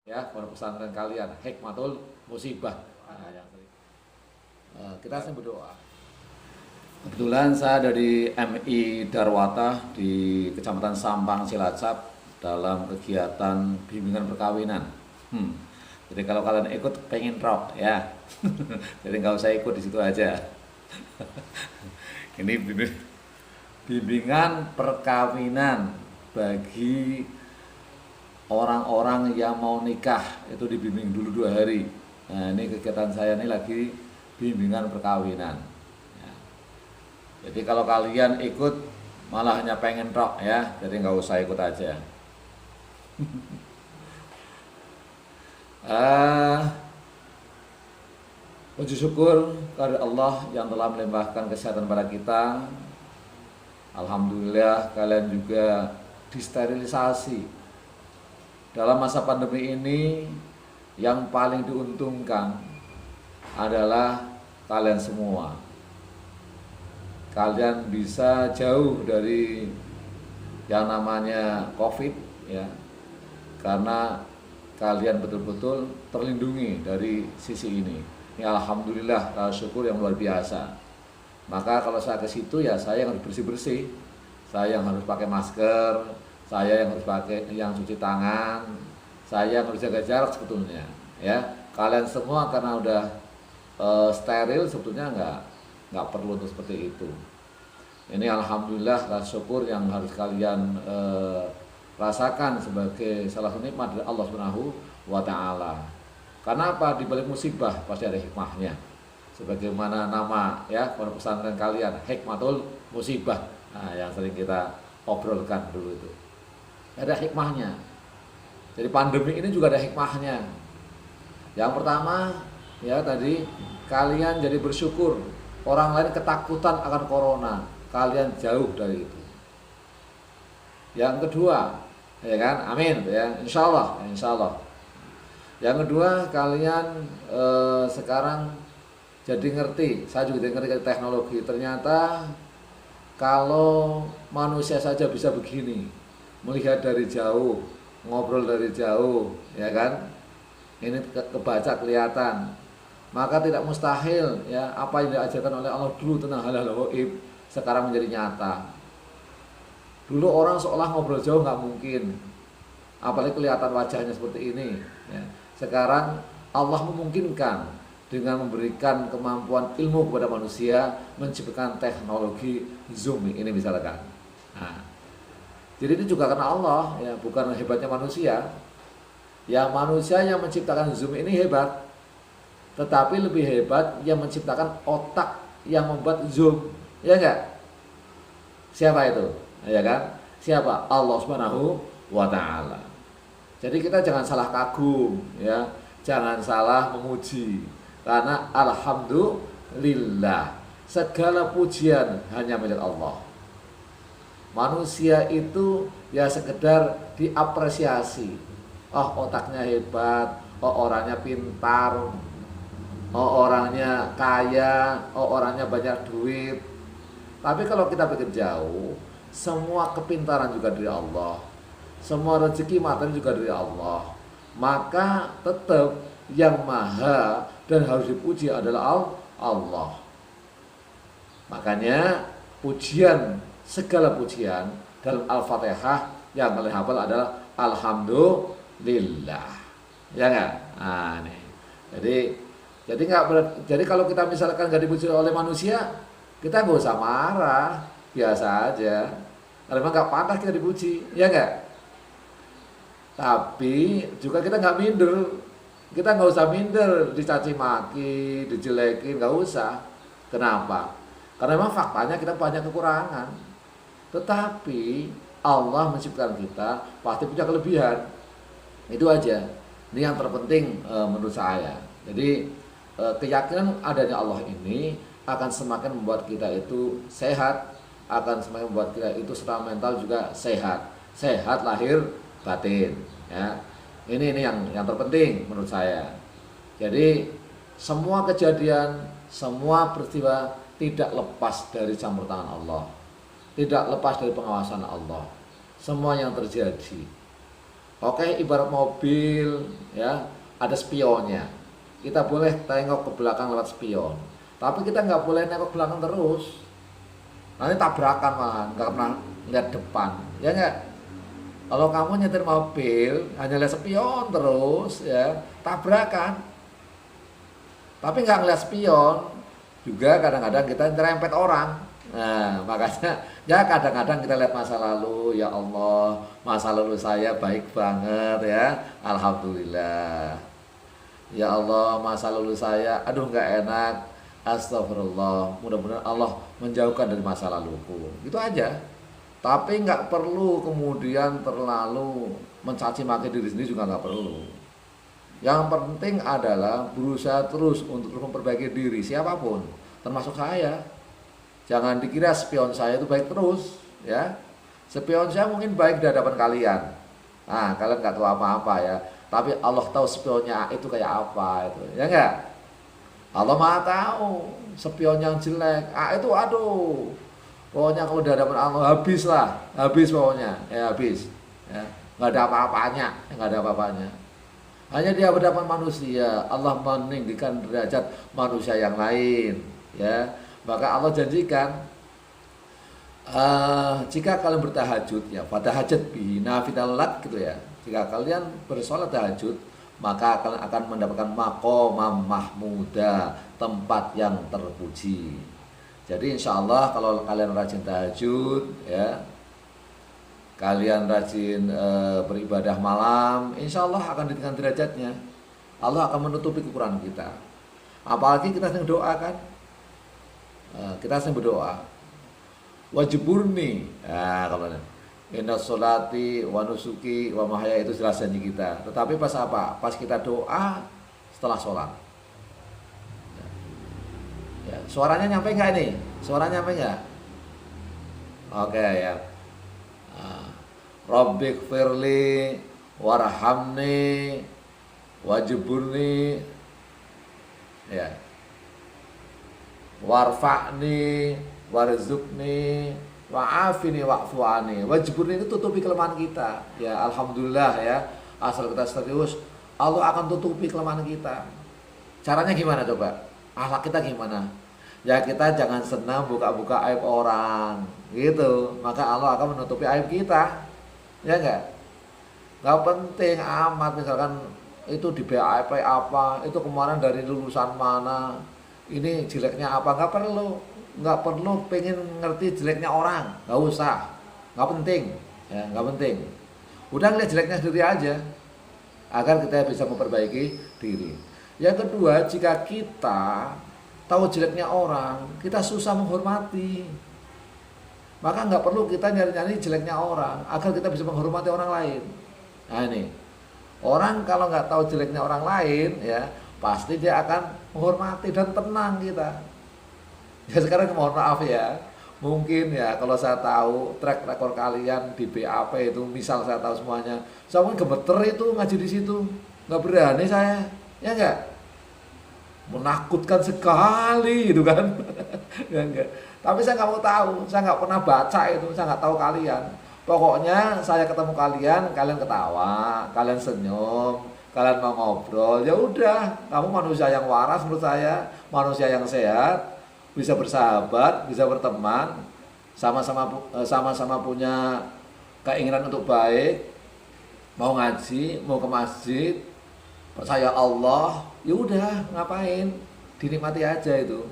ya pondok pesantren kalian hikmatul musibah. Nah, yang sering. Kita sering berdoa. Kebetulan saya dari MI Darwata di Kecamatan Sampang Cilacap dalam kegiatan bimbingan perkawinan. Jadi kalau kalian ikut pengen rock ya, jadi nggak usah ikut di situ aja. Ini bimbingan perkawinan bagi orang-orang yang mau nikah, itu dibimbing dulu 2 hari. Nah, ini kegiatan saya ini lagi bimbingan perkawinan. Ya. Jadi kalau kalian ikut malah hanya pengen rock ya, jadi nggak usah ikut aja. Puji syukur kepada Allah yang telah melimpahkan kesehatan pada kita. Alhamdulillah kalian juga disterilisasi. Dalam masa pandemi ini yang paling diuntungkan adalah kalian semua. Kalian bisa jauh dari yang namanya COVID ya. Karena kalian betul-betul terlindungi dari sisi ini. Ini alhamdulillah, syukur yang luar biasa. Maka kalau saya ke situ ya saya yang harus bersih-bersih. Saya yang harus pakai masker, saya yang harus pakai yang cuci tangan, saya yang harus jaga jarak sebetulnya ya. Kalian semua karena udah steril sebetulnya nggak perlu untuk seperti itu. Ini alhamdulillah syukur yang harus kalian rasakan sebagai salah satu nikmat dari Allah Subhanahu wa taala. Karena apa? Di balik musibah pasti ada hikmahnya. Sebagaimana nama ya pondok pesantren kalian hikmatul musibah. Nah, yang sering kita obrolkan dulu itu. Ada hikmahnya. Jadi pandemi ini juga ada hikmahnya. Yang pertama ya tadi kalian jadi bersyukur. Orang lain ketakutan akan corona, kalian jauh dari itu. Yang kedua, ya kan, amin ya, insya Allah. Yang kedua kalian sekarang jadi ngerti. Saya juga ngerti teknologi. Ternyata kalau manusia saja bisa begini, melihat dari jauh, ngobrol dari jauh, ya kan? Ini kebaca kelihatan. Maka tidak mustahil ya apa yang diajarkan oleh Allah dulu tentang hal-hal gaib sekarang menjadi nyata. Dulu orang seolah ngobrol jauh nggak mungkin, apalagi kelihatan wajahnya seperti ini. Ya. Sekarang Allah memungkinkan dengan memberikan kemampuan ilmu kepada manusia menciptakan teknologi Zoom ini misalkan. Nah, jadi itu juga karena Allah ya, bukan hebatnya manusia. Ya manusia yang menciptakan Zoom ini hebat, tetapi lebih hebat yang menciptakan otak yang membuat Zoom, ya enggak? Siapa itu? Ya kan? Siapa? Allah Subhanahu wa taala. Jadi kita jangan salah kagum ya, jangan salah memuji. Karena alhamdulillah segala pujian hanya milik Allah. Manusia itu ya sekedar diapresiasi. Oh otaknya hebat, oh orangnya pintar, oh orangnya kaya, oh orangnya banyak duit. Tapi kalau kita pikir jauh, semua kepintaran juga dari Allah, semua rezeki materi juga dari Allah. Maka tetap yang maha dan harus dipuji adalah Allah. Makanya pujian, segala pujian dalam Al-Fatihah yang paling hafal adalah alhamdulillah. Ya enggak? Nah, nih. Jadi kalau kita misalkan nggak dipuji oleh manusia, kita nggak usah marah, biasa aja. Karena memang nggak pantas kita dipuji, ya enggak? Tapi juga kita nggak minder. Kita nggak usah minder, dicaci maki, dijelekin, nggak usah. Kenapa? Karena memang faktanya kita banyak kekurangan. Tetapi Allah menciptakan kita pasti punya kelebihan. Itu aja. Ini yang terpenting menurut saya. Jadi keyakinan adanya Allah ini akan semakin membuat kita itu sehat, akan semakin membuat kita itu secara mental juga sehat. Sehat lahir batin, ya. Ini yang terpenting menurut saya. Jadi semua kejadian, semua peristiwa tidak lepas dari campur tangan Allah, tidak lepas dari pengawasan Allah. Semua yang terjadi Oke, ibarat mobil ya, ada spionnya. Kita boleh tengok ke belakang lewat spion. Tapi kita nggak boleh nengok ke belakang terus. Nanti tabrakan malah, nggak pernah lihat depan. Ya nggak? Kalau kamu nyetir mobil hanya lihat spion terus ya, tabrakan. Tapi nggak ngeliat spion, juga kadang-kadang kita nyerempet orang. Nah, makanya ya kadang-kadang kita lihat masa lalu, ya Allah, masa lalu saya baik banget ya, alhamdulillah. Ya Allah, masa lalu saya, aduh nggak enak, astagfirullah. Mudah-mudahan Allah menjauhkan dari masa laluku. Itu aja. Tapi nggak perlu kemudian terlalu mencaci maki diri sendiri, juga nggak perlu. Yang penting adalah berusaha terus untuk memperbaiki diri siapapun, termasuk saya. Jangan dikira spion saya itu baik terus, ya. Spion saya mungkin baik di hadapan kalian. Nah, kalian nggak tahu apa-apa ya. Tapi Allah tahu spionnya itu kayak apa itu, ya enggak? Allah Maha tahu spion yang jelek. Itu aduh. Pokoknya kalau di hadapan Allah habis pokoknya, ya habis. Ya, nggak ada apa-apanya, nggak ada apa-apanya. Hanya di hadapan manusia Allah meninggikan derajat manusia yang lain, ya. Maka Allah janjikan, jika kalian bertahajud ya fatahajat bihi nafilalat gitu ya. Jika kalian bersolat tahajud, maka kalian akan mendapatkan maqamam mahmuda, tempat yang terpuji. Jadi insya Allah kalau kalian rajin tahajud ya, kalian rajin beribadah malam, insya Allah akan ditingkatkan derajatnya. Allah akan menutupi kekurangan kita. Apalagi kita sering doa kan, kita sering berdoa, wajiburni. Nah, kalau inna sholati wa nusuki wa mahaya, itu jelas janji kita. Tetapi pas apa? Pas kita doa setelah sholat. Ya, suaranya nyampe nggak ini? Suaranya nyampe nggak? Oke ya. Rabbik firli warhamni wajburni ya, warfa'ni warzukni wa'afini wa'fu'ani. Wajburni itu tutupi kelemahan kita ya, alhamdulillah ya. Asal kita serius, Allah akan tutupi kelemahan kita. Caranya gimana coba? Akhlak kita gimana? Ya kita jangan senang buka-buka aib orang gitu, maka Allah akan menutupi aib kita. Ya enggak? Enggak penting amat misalkan itu di BAP apa, itu kemarin dari lulusan mana, ini jeleknya apa, enggak perlu. Enggak perlu pengen ngerti jeleknya orang, enggak usah. Enggak penting, ya, enggak penting. Udah ngeliat jeleknya sendiri aja agar kita bisa memperbaiki diri. Yang kedua, jika kita tahu jeleknya orang, kita susah menghormati. Maka nggak perlu kita nyari-nyari jeleknya orang agar kita bisa menghormati orang lain. Nah ini, orang kalau nggak tahu jeleknya orang lain ya, pasti dia akan menghormati dan tenang kita. Ya sekarang mohon maaf ya, mungkin ya kalau saya tahu track record kalian di BAP itu, misal saya tahu semuanya, saya mungkin gemeter itu ngaji di situ, nggak berani saya, ya enggak? Menakutkan sekali gitu kan. Ya enggak. Tapi saya nggak mau tahu, saya nggak pernah baca itu, saya nggak tahu kalian. Pokoknya saya ketemu kalian, kalian ketawa, kalian senyum, kalian mau ngobrol, ya udah, kamu manusia yang waras menurut saya, manusia yang sehat, bisa bersahabat, bisa berteman, sama-sama punya keinginan untuk baik, mau ngaji, mau ke masjid, percaya Allah, ya udah ngapain, dinikmati aja itu.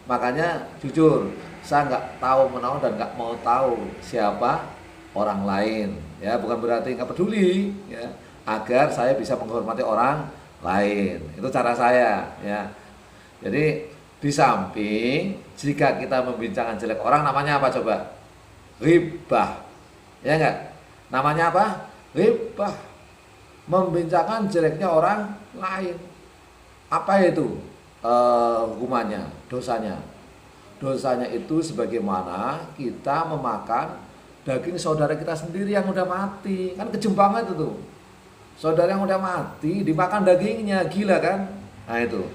Makanya jujur, saya nggak tahu menahu dan nggak mau tahu siapa orang lain, ya bukan berarti nggak peduli, ya agar saya bisa menghormati orang lain. Itu cara saya, ya. Jadi di samping jika kita membincangkan jelek orang, namanya apa coba? Ghibah, ya enggak? Namanya apa? Ghibah. Membincangkan jeleknya orang lain. Apa itu hukumannya, dosanya? Dosanya itu sebagaimana kita memakan daging saudara kita sendiri yang udah mati. Kan kejem banget itu. Saudara yang udah mati dimakan dagingnya, gila kan? Nah itu.